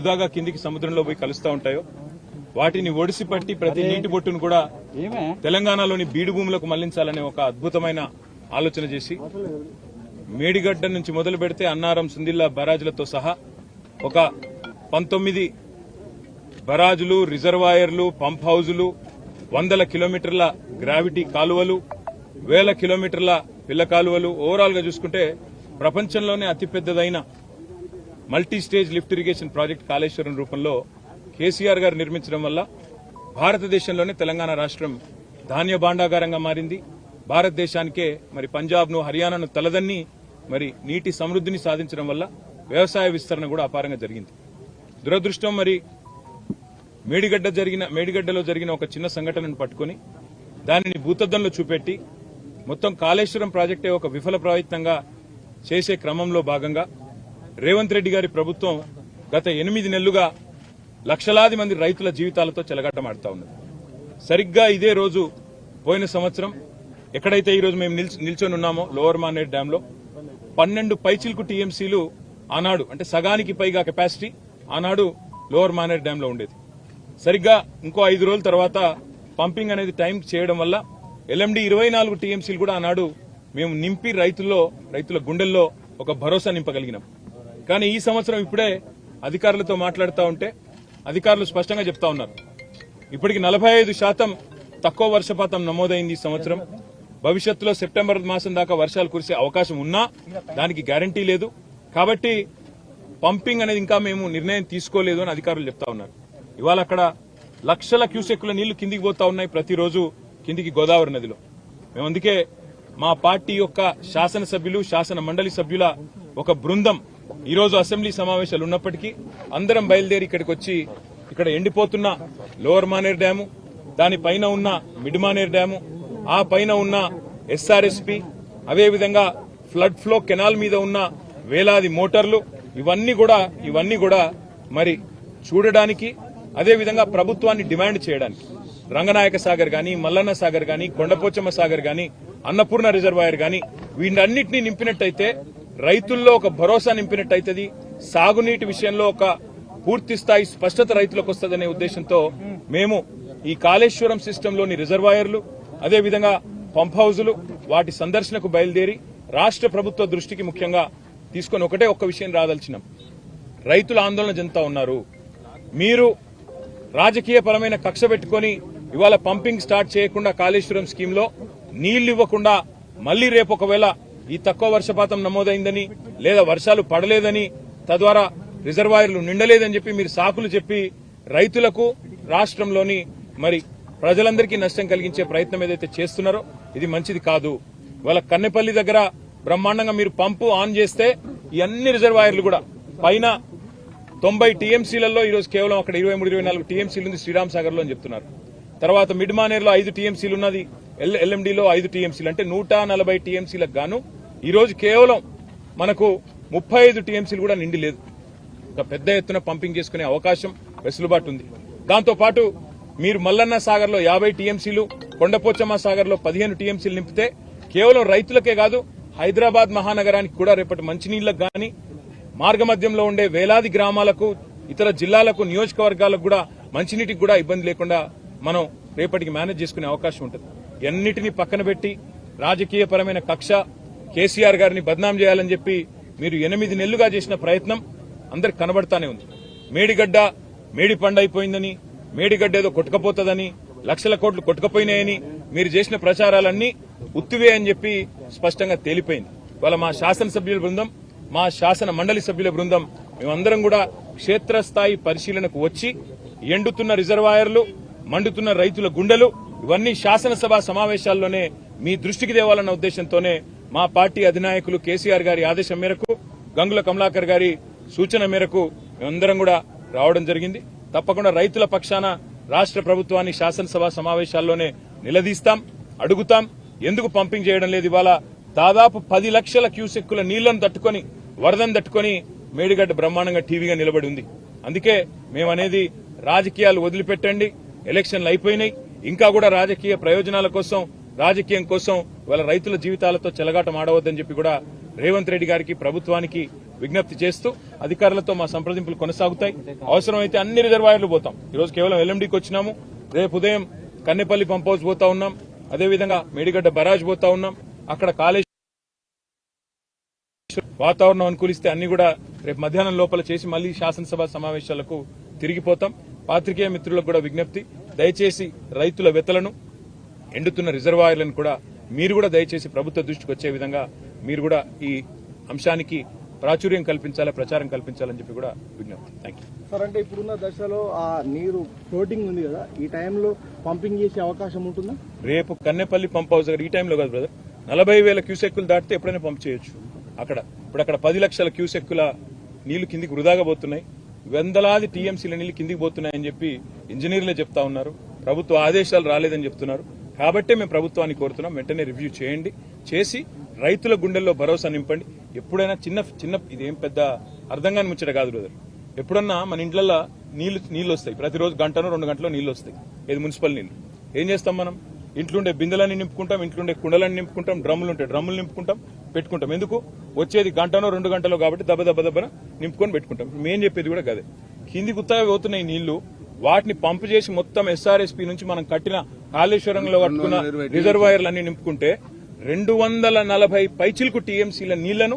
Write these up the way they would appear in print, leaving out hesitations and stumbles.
వృధాగా కిందికి సముద్రంలో పోయి కలుస్తూ ఉంటాయో వాటిని ఒడిసి పట్టి ప్రతి నీటి బొట్టును కూడా తెలంగాణలోని బీడు భూములకు మళ్లించాలనే ఒక అద్భుతమైన ఆలోచన చేసి మేడిగడ్డ నుంచి మొదలు పెడితే అన్నారం సుందిల్లా బరాజులతో సహా ఒక 19 బరాజులు, రిజర్వాయర్లు, పంప్ హౌజులు, 100 కిలోమీటర్ల గ్రావిటీ కాలువలు, 1000 కిలోమీటర్ల పిల్ల కాలువలు, ఓవరాల్ గా చూసుకుంటే ప్రపంచంలోనే అతిపెద్దదైన multi stage lift irrigation project Kaleshwaram రూపంలో కేసీఆర్ గారు నిర్మించడం వల్ల భారతదేశంలోనే తెలంగాణ రాష్ట్రం ధాన్య భాండాగారంగా మారింది. భారతదేశానికే మరి పంజాబ్ను, హర్యానాను తలదన్ని మరి నీటి సమృద్ధిని సాధించడం వల్ల వ్యవసాయ విస్తరణ కూడా అపారంగా జరిగింది. దురదృష్టం మరి మేడిగడ్డలో జరిగిన ఒక చిన్న సంఘటనను పట్టుకుని దానిని భూతద్దంలో చూపెట్టి మొత్తం కాళేశ్వరం ప్రాజెక్టే ఒక విఫల ప్రయత్నంగా చేసే క్రమంలో భాగంగా రేవంత్ రెడ్డి గారి ప్రభుత్వం గత 8 నెలలుగా లక్షలాది మంది రైతుల జీవితాలతో చెలగాటమాడుతా ఉన్నది. సరిగ్గా ఇదే రోజు పోయిన సంవత్సరం ఎక్కడైతే ఈ రోజు మేము నిల్చొని ఉన్నామో లోవర్ మానేర్ డ్యామ్ లో 12 పైచిల్కు టీఎంసీలు ఆనాడు, అంటే సగానికి పైగా కెపాసిటీ ఆనాడు లోవర్ మానేర్ డ్యామ్ లో ఉండేది. సరిగ్గా ఇంకో 5 రోజుల తర్వాత పంపింగ్ అనేది టైం చేయడం వల్ల ఎల్ఎండి 24 టీఎంసీలు కూడా ఆనాడు మేము నింపి రైతుల గుండెల్లో ఒక భరోసా నింపగలిగినాం. కానీ ఈ సంవత్సరం ఇప్పుడే అధికారులతో మాట్లాడుతూ ఉంటే అధికారులు స్పష్టంగా చెప్తా ఉన్నారు, ఇప్పటికి 45% తక్కువ వర్షపాతం నమోదైంది ఈ సంవత్సరం. భవిష్యత్తులో సెప్టెంబర్ మాసం దాకా వర్షాలు కురిసే అవకాశం ఉన్నా దానికి గ్యారంటీ లేదు. కాబట్టి పంపింగ్ అనేది ఇంకా మేము నిర్ణయం తీసుకోలేదు అని అధికారులు చెప్తా ఉన్నారు. ఇవాళ అక్కడ లక్షల క్యూసెక్కుల నీళ్లు కిందికి పోతా ఉన్నాయి ప్రతిరోజు కిందికి గోదావరి నదిలో. మేము అందుకే మా పార్టీ యొక్క శాసనసభ్యులు, శాసన మండలి సభ్యుల ఒక బృందం ఈరోజు అసెంబ్లీ సమావేశాలు ఉన్నప్పటికీ అందరం బయలుదేరి ఇక్కడికి వచ్చి ఇక్కడ ఎండిపోతున్న లోవర్ మానేర్ డ్యాము, దానిపైన ఉన్న మిడ్ మానేర్ డ్యాము, ఆ పైన ఉన్న ఎస్ఆర్ఎస్పీ, అదేవిధంగా ఫ్లడ్ ఫ్లో కెనాల్ మీద ఉన్న వేలాది మోటార్లు, ఇవన్నీ కూడా మరి చూడడానికి, అదేవిధంగా ప్రభుత్వాన్ని డిమాండ్ చేయడానికి రంగనాయక సాగర్ గాని, మల్లన్న సాగర్ గాని, కొండపోచమ్మ సాగర్ గాని, అన్నపూర్ణ రిజర్వాయర్ గాని వీటన్నిటినీ నింపినట్టయితే రైతుల్లో ఒక భరోసా నింపినట్టయితది. సాగునీటి విషయంలో ఒక పూర్తి స్థాయి స్పష్టత రైతులకు వస్తుందనే ఉద్దేశంతో మేము ఈ కాళేశ్వరం సిస్టంలోని రిజర్వాయర్లు, అదేవిధంగా పంప్ హౌజులు వాటి సందర్శనకు బయలుదేరి రాష్ట్ర ప్రభుత్వ దృష్టికి ముఖ్యంగా తీసుకుని ఒక్క విషయం రాదలిచినాం. రైతులు ఆందోళన చెందుతా ఉన్నారు. మీరు రాజకీయపరమైన కక్ష పెట్టుకుని ఇవాళ పంపింగ్ స్టార్ట్ చేయకుండా కాళేశ్వరం స్కీమ్ లో నీళ్లు ఇవ్వకుండా మళ్లీ రేపు ఒకవేళ ఈ తక్కువ వర్షపాతం నమోదైందని లేదా వర్షాలు పడలేదని తద్వారా రిజర్వాయర్లు నిండలేదని చెప్పి మీరు సాకులు చెప్పి రైతులకు, రాష్ట్రంలోని మరి ప్రజలందరికీ నష్టం కలిగించే ప్రయత్నం ఏదైతే చేస్తున్నారో ఇది మంచిది కాదు. ఇవాళ కన్నెపల్లి దగ్గర బ్రహ్మాండంగా మీరు పంపు ఆన్ చేస్తే ఈ అన్ని రిజర్వాయర్లు కూడా పైన 90 టీఎంసీలలో ఈరోజు కేవలం అక్కడ 23-24 టీఎంసీలు ఉంది శ్రీరామ్ సాగర్ లో అని చెప్తున్నారు. తర్వాత మిడ్ మానేర్లో 5 టీఎంసీలు ఉన్నది, ఎల్ఎండిలో 5 టీఎంసీలు, అంటే 140 టీఎంసీలకు గాను ఈరోజు కేవలం మనకు 35 టీఎంసీలు కూడా నిండి లేదు. ఒక పెద్ద ఎత్తున పంపింగ్ చేసుకునే అవకాశం, వెసులుబాటు ఉంది. దాంతోపాటు మీరు మల్లన్న సాగర్ లో 50 టీఎంసీలు, కొండపోచమ్మ సాగర్ లో 15 టీఎంసీలు నింపితే కేవలం రైతులకే కాదు హైదరాబాద్ మహానగరానికి కూడా రేపటి మంచినీళ్లకు గాని, మార్గమధ్యంలో ఉండే వేలాది గ్రామాలకు, ఇతర జిల్లాలకు, నియోజకవర్గాలకు కూడా మంచినీటికి కూడా ఇబ్బంది లేకుండా మనం రేపటికి మేనేజ్ చేసుకునే అవకాశం ఉంటుంది. ఎన్నిటినీ పక్కన పెట్టి రాజకీయపరమైన కక్ష, కేసీఆర్ గారిని బద్నాం చేయాలని చెప్పి మీరు 8 నెలలుగా చేసిన ప్రయత్నం అందరికి కనబడతానే ఉంది. మేడి పండైపోయిందని, మేడిగడ్డ ఏదో కొట్టుకపోతుందని, లక్షల కోట్లు కొట్టుకపోయినాయని మీరు చేసిన ప్రచారాలన్నీ ఉత్తివే అని చెప్పి స్పష్టంగా తేలిపోయింది. ఇవాళ మా శాసనసభ్యుల బృందం, మా శాసన మండలి సభ్యుల బృందం మేమందరం కూడా క్షేత్రస్థాయి పరిశీలనకు వచ్చి ఎండుతున్న రిజర్వాయర్లు, మండుతున్న రైతుల గుండెలు ఇవన్నీ శాసనసభ సమావేశాల్లోనే మీ దృష్టికి తేవాలన్న ఉద్దేశంతోనే మా పార్టీ అధినాయకులు కేసీఆర్ గారి ఆదేశం మేరకు, గంగుల కమలాకర్ గారి సూచన మేరకు మేమందరం కూడా రావడం జరిగింది. తప్పకుండా రైతుల పక్షాన రాష్ట్ర ప్రభుత్వాన్ని శాసనసభ సమావేశాల్లోనే నిలదీస్తాం, అడుగుతాం. ఎందుకు పంపింగ్ చేయడం లేదు? ఇవాళ దాదాపు 10 లక్షల క్యూసెక్కుల నీళ్లను తట్టుకుని, వరదను తట్టుకుని మేడిగడ్డ బ్రహ్మాండంగా టీవీగా నిలబడి ఉంది. అందుకే మేమనేది రాజకీయాలు వదిలిపెట్టండి, ఎలక్షన్లు అయిపోయినాయి, ఇంకా కూడా రాజకీయ ప్రయోజనాల కోసం, రాజకీయం కోసం వాళ్ళ రైతుల జీవితాలతో చెలగాటం ఆడవద్దని చెప్పి కూడా రేవంత్ రెడ్డి గారికి, ప్రభుత్వానికి విజ్ఞప్తి చేస్తూ అధికారులతో మా సంప్రదింపులు కొనసాగుతాయి. అవసరమైతే అన్ని రిజర్వాయర్లు పోతాం. ఈరోజు కేవలం ఎల్ఎండికి వచ్చినాము. రేపు ఉదయం కన్నెపల్లి పంప్ హౌస్ పోతా ఉన్నాం. అదేవిధంగా మేడిగడ్డ బరాజ్ పోతా ఉన్నాం. అక్కడ కాళేశ్వరం వాతావరణం అనుకూలిస్తే అన్ని కూడా రేపు మధ్యాహ్నం లోపల చేసి మళ్లీ శాసనసభ సమావేశాలకు తిరిగిపోతాం. పాత్రికేయ మిత్రులకు కూడా విజ్ఞప్తి, దయచేసి రైతుల వెతలను, ఎండుతున్న రిజర్వాయర్లను కూడా మీరు కూడా దయచేసి ప్రభుత్వ దృష్టికి వచ్చే విధంగా మీరు కూడా ఈ అంశానికి ప్రాచుర్యం కల్పించాలి, ప్రచారం కల్పించాలని చెప్పి కూడా విజ్ఞప్తి. Thank you sir. అంటే ఇప్పుడున్న దశలో ఆ నీరు ఫ్లోటింగ్ ఉంది కదా, ఈ టైంలో పంపింగ్ చేసే అవకాశం ఉంటుందా? రేపు కన్నెపల్లి పంప్ హౌస్ దగ్గర ఈ టైంలో కాదు బ్రదర్, 40,000 క్యూసెక్కులు దాటితే ఎప్పుడైనా పంప్ చేయొచ్చు. ఇప్పుడు అక్కడ 10 లక్షల క్యూసెక్కుల నీళ్లు కిందికి వృధాగా పోతున్నాయి. వందలాది టీఎంసీల నీళ్లు కిందికి పోతున్నాయని చెప్పి ఇంజనీర్లే చెప్తా ఉన్నారు. ప్రభుత్వ ఆదేశాలు రాలేదని చెప్తున్నారు. కాబట్టే మేము ప్రభుత్వాన్ని కోరుతున్నాం, వెంటనే రివ్యూ చేయండి, చేసి రైతుల గుండెల్లో భరోసా నింపండి. ఎప్పుడైనా చిన్న ఇదేం పెద్ద అర్థం కాని ముచ్చట కాదు బ్రదర్. ఎప్పుడన్నా మన ఇంట్లల్లో నీళ్లు వస్తాయి, ప్రతిరోజు గంటనో 2 గంటలో నీళ్లు వస్తాయి. ఇది మున్సిపల్ నీళ్లు. ఏం చేస్తాం మనం? ఇంట్లుండే బిందెలన్నీ నింపుకుంటాం, ఇంట్లుండే కుండలన్నీ నింపుకుంటాం, డ్రమ్ములు ఉంటాయి డ్రమ్ములు నింపుకుంటాం, పెట్టుకుంటాం. ఎందుకు? వచ్చేది గంటనో 2 గంటలో కాబట్టి దెబ్బన నింపుకొని పెట్టుకుంటాం. మేం చెప్పేది కూడా కదే. కింది గుత్తగా పోతున్నాయి నీళ్లు, వాటిని పంపు చేసి మొత్తం ఎస్ఆర్ఎస్పీ నుంచి మనం కట్టిన కాళేశ్వరంలో కట్టుకున్న రిజర్వాయర్లు అన్ని నింపుకుంటే 240 పైచిలకు టీఎంసీల నీళ్లను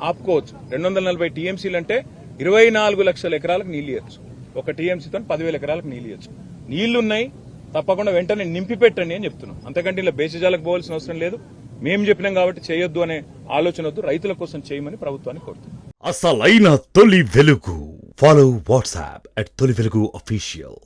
ఆపుకోవచ్చు. 240 టీఎంసీలు అంటే 24 లక్షల ఎకరాలకు నీళ్లు ఇవ్వచ్చు. ఒక టీఎంసీతో 10,000 ఎకరాలకు నీళ్లు ఇవ్వచ్చు. నీళ్లున్నాయి, తప్పకుండా వెంటనే నింపి పెట్టండి అని చెప్తున్నాం. అంతకంటే ఇలా బేసిజాలకు పోవాల్సిన అవసరం లేదు. మేము చెప్పినాం కాబట్టి చేయొద్దు అనే ఆలోచన వద్దు, రైతుల కోసం చేయమని ప్రభుత్వాన్ని కోరుతున్నాం. అసలైన తొలి వెలుగు. ఫాలో వాట్సాప్ @తొలి వెలుగు అఫీషియల్.